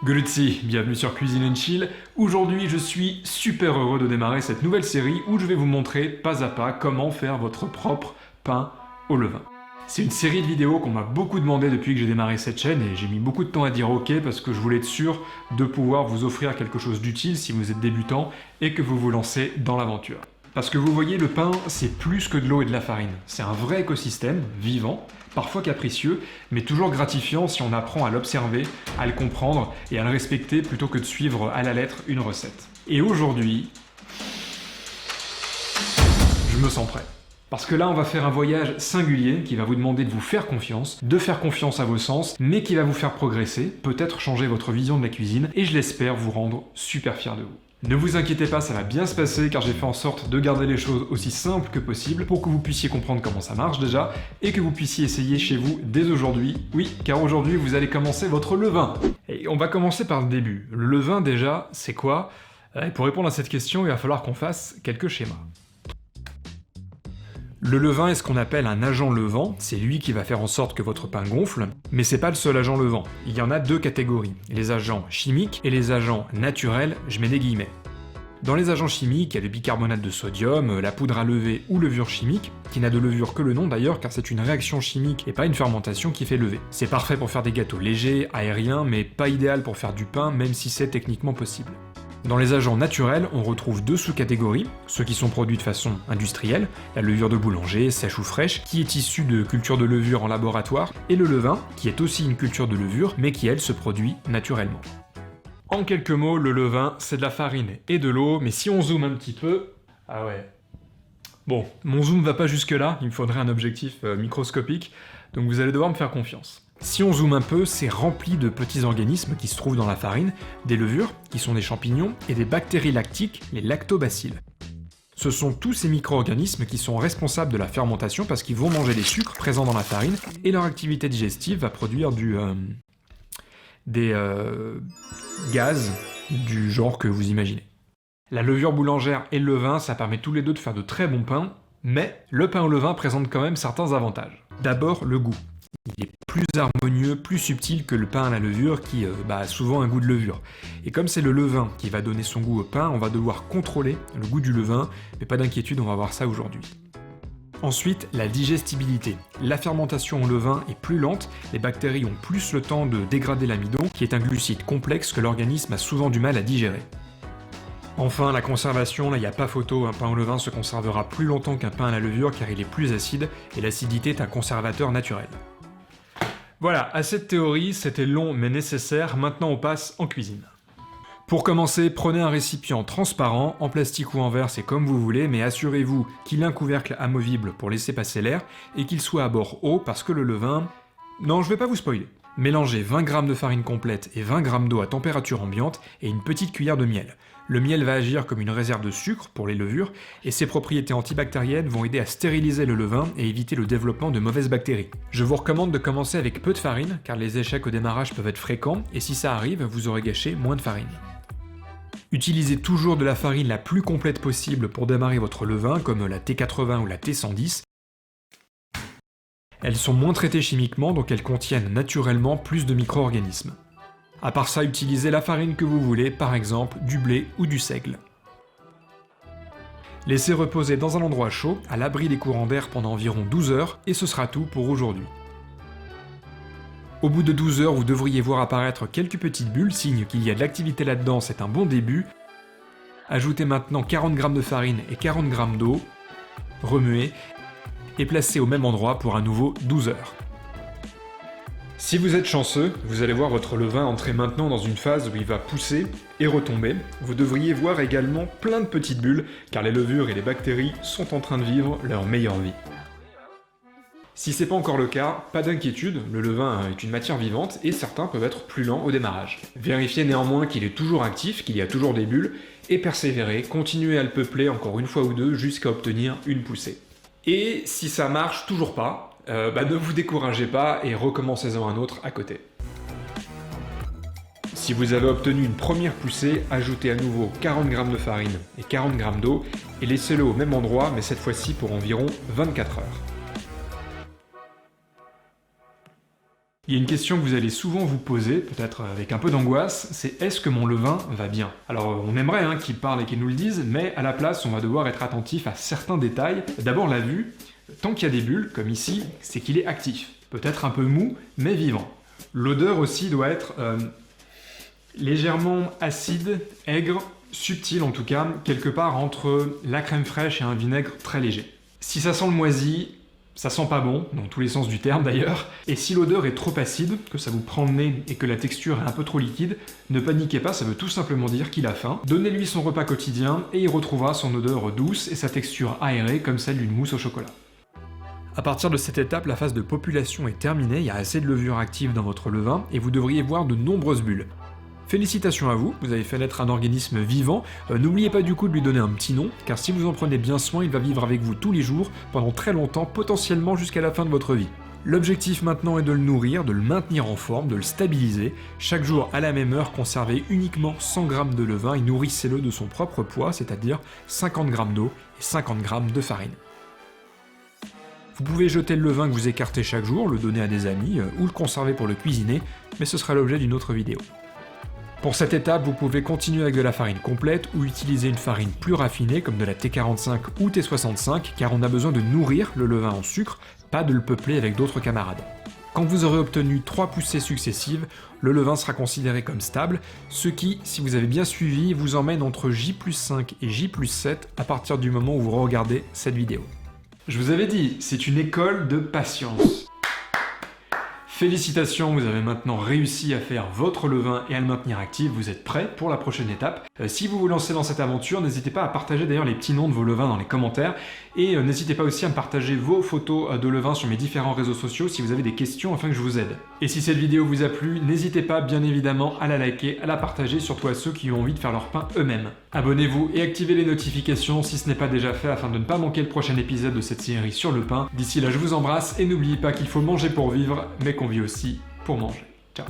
Grüezi, bienvenue sur Cuisine & Chill. Aujourd'hui, je suis super heureux de démarrer cette nouvelle série où je vais vous montrer pas à pas comment faire votre propre pain au levain. C'est une série de vidéos qu'on m'a beaucoup demandé depuis que j'ai démarré cette chaîne et j'ai mis beaucoup de temps à dire ok parce que je voulais être sûr de pouvoir vous offrir quelque chose d'utile si vous êtes débutant et que vous vous lancez dans l'aventure. Parce que vous voyez, le pain, c'est plus que de l'eau et de la farine. C'est un vrai écosystème, vivant, parfois capricieux, mais toujours gratifiant si on apprend à l'observer, à le comprendre et à le respecter plutôt que de suivre à la lettre une recette. Et aujourd'hui, je me sens prêt. Parce que là, on va faire un voyage singulier qui va vous demander de vous faire confiance, de faire confiance à vos sens, mais qui va vous faire progresser, peut-être changer votre vision de la cuisine, et je l'espère vous rendre super fier de vous. Ne vous inquiétez pas, ça va bien se passer car j'ai fait en sorte de garder les choses aussi simples que possible pour que vous puissiez comprendre comment ça marche déjà et que vous puissiez essayer chez vous dès aujourd'hui. Oui, car aujourd'hui vous allez commencer votre levain. Et on va commencer par le début. Le levain déjà, c'est quoi? Et pour répondre à cette question, il va falloir qu'on fasse quelques schémas. Le levain est ce qu'on appelle un agent levant, c'est lui qui va faire en sorte que votre pain gonfle, mais c'est pas le seul agent levant. Il y en a deux catégories, les agents chimiques et les agents naturels, je mets des guillemets. Dans les agents chimiques, il y a le bicarbonate de sodium, la poudre à lever ou levure chimique, qui n'a de levure que le nom d'ailleurs car c'est une réaction chimique et pas une fermentation qui fait lever. C'est parfait pour faire des gâteaux légers, aériens, mais pas idéal pour faire du pain même si c'est techniquement possible. Dans les agents naturels, on retrouve deux sous-catégories, ceux qui sont produits de façon industrielle, la levure de boulanger, sèche ou fraîche, qui est issue de cultures de levure en laboratoire, et le levain, qui est aussi une culture de levure, mais qui elle se produit naturellement. En quelques mots, le levain, c'est de la farine et de l'eau, mais si on zoome un petit peu... Ah ouais... Bon, mon zoom va pas jusque là, il me faudrait un objectif microscopique, donc vous allez devoir me faire confiance. Si on zoome un peu, c'est rempli de petits organismes qui se trouvent dans la farine, des levures, qui sont des champignons, et des bactéries lactiques, les lactobacilles. Ce sont tous ces micro-organismes qui sont responsables de la fermentation parce qu'ils vont manger les sucres présents dans la farine, et leur activité digestive va produire des gaz du genre que vous imaginez. La levure boulangère et le levain, ça permet tous les deux de faire de très bons pains, mais le pain au levain présente quand même certains avantages. D'abord, le goût. Il est plus harmonieux, plus subtil que le pain à la levure qui a souvent un goût de levure. Et comme c'est le levain qui va donner son goût au pain, on va devoir contrôler le goût du levain, mais pas d'inquiétude, on va voir ça aujourd'hui. Ensuite, la digestibilité. La fermentation au levain est plus lente, les bactéries ont plus le temps de dégrader l'amidon, qui est un glucide complexe que l'organisme a souvent du mal à digérer. Enfin, la conservation, là il n'y a pas photo, un pain au levain se conservera plus longtemps qu'un pain à la levure car il est plus acide, et l'acidité est un conservateur naturel. Voilà, assez de théorie, c'était long mais nécessaire, maintenant on passe en cuisine. Pour commencer, prenez un récipient transparent, en plastique ou en verre, c'est comme vous voulez, mais assurez-vous qu'il ait un couvercle amovible pour laisser passer l'air, et qu'il soit à bord haut parce que le levain... Non, je vais pas vous spoiler. Mélangez 20 g de farine complète et 20 g d'eau à température ambiante et une petite cuillère de miel. Le miel va agir comme une réserve de sucre pour les levures, et ses propriétés antibactériennes vont aider à stériliser le levain et éviter le développement de mauvaises bactéries. Je vous recommande de commencer avec peu de farine, car les échecs au démarrage peuvent être fréquents, et si ça arrive, vous aurez gâché moins de farine. Utilisez toujours de la farine la plus complète possible pour démarrer votre levain, comme la T80 ou la T110. Elles sont moins traitées chimiquement, donc elles contiennent naturellement plus de micro-organismes. À part ça, utilisez la farine que vous voulez, par exemple du blé ou du seigle. Laissez reposer dans un endroit chaud, à l'abri des courants d'air pendant environ 12 heures, et ce sera tout pour aujourd'hui. Au bout de 12 heures, vous devriez voir apparaître quelques petites bulles, signe qu'il y a de l'activité là-dedans, c'est un bon début. Ajoutez maintenant 40 g de farine et 40 g d'eau, remuez, et placez au même endroit pour à nouveau 12 heures. Si vous êtes chanceux, vous allez voir votre levain entrer maintenant dans une phase où il va pousser et retomber. Vous devriez voir également plein de petites bulles, car les levures et les bactéries sont en train de vivre leur meilleure vie. Si c'est pas encore le cas, pas d'inquiétude, le levain est une matière vivante et certains peuvent être plus lents au démarrage. Vérifiez néanmoins qu'il est toujours actif, qu'il y a toujours des bulles, et persévérez, continuez à le peupler encore une fois ou deux jusqu'à obtenir une poussée. Et si ça marche toujours pas, ne vous découragez pas et recommencez-en un autre à côté. Si vous avez obtenu une première poussée, ajoutez à nouveau 40 g de farine et 40 g d'eau et laissez-le au même endroit, mais cette fois-ci pour environ 24 heures. Il y a une question que vous allez souvent vous poser, peut-être avec un peu d'angoisse, c'est est-ce que mon levain va bien? Alors on aimerait qu'il parle et qu'il nous le dise, mais à la place on va devoir être attentif à certains détails. D'abord la vue, tant qu'il y a des bulles, comme ici, c'est qu'il est actif. Peut-être un peu mou, mais vivant. L'odeur aussi doit être légèrement acide, aigre, subtil en tout cas, quelque part entre la crème fraîche et un vinaigre très léger. Si ça sent le moisi, ça sent pas bon, dans tous les sens du terme d'ailleurs, et si l'odeur est trop acide, que ça vous prend le nez et que la texture est un peu trop liquide, ne paniquez pas, ça veut tout simplement dire qu'il a faim. Donnez-lui son repas quotidien et il retrouvera son odeur douce et sa texture aérée comme celle d'une mousse au chocolat. À partir de cette étape, la phase de population est terminée, il y a assez de levure active dans votre levain et vous devriez voir de nombreuses bulles. Félicitations à vous, vous avez fait naître un organisme vivant. N'oubliez pas du coup de lui donner un petit nom, car si vous en prenez bien soin, il va vivre avec vous tous les jours, pendant très longtemps, potentiellement jusqu'à la fin de votre vie. L'objectif maintenant est de le nourrir, de le maintenir en forme, de le stabiliser. Chaque jour, à la même heure, conservez uniquement 100 g de levain et nourrissez-le de son propre poids, c'est-à-dire 50 g d'eau et 50 g de farine. Vous pouvez jeter le levain que vous écartez chaque jour, le donner à des amis, ou le conserver pour le cuisiner, mais ce sera l'objet d'une autre vidéo. Pour cette étape, vous pouvez continuer avec de la farine complète ou utiliser une farine plus raffinée comme de la T45 ou T65 car on a besoin de nourrir le levain en sucre, pas de le peupler avec d'autres camarades. Quand vous aurez obtenu 3 poussées successives, le levain sera considéré comme stable, ce qui, si vous avez bien suivi, vous emmène entre J+5 et J+7 à partir du moment où vous regardez cette vidéo. Je vous avais dit, c'est une école de patience. Félicitations, vous avez maintenant réussi à faire votre levain et à le maintenir actif, vous êtes prêt pour la prochaine étape. Si vous vous lancez dans cette aventure, n'hésitez pas à partager d'ailleurs les petits noms de vos levains dans les commentaires et n'hésitez pas aussi à me partager vos photos de levain sur mes différents réseaux sociaux si vous avez des questions afin que je vous aide. Et si cette vidéo vous a plu, n'hésitez pas bien évidemment à la liker, à la partager, surtout à ceux qui ont envie de faire leur pain eux-mêmes. Abonnez-vous et activez les notifications si ce n'est pas déjà fait afin de ne pas manquer le prochain épisode de cette série sur le pain. D'ici là, je vous embrasse et n'oubliez pas qu'il faut manger pour vivre, mais qu'on vit aussi pour manger. Ciao.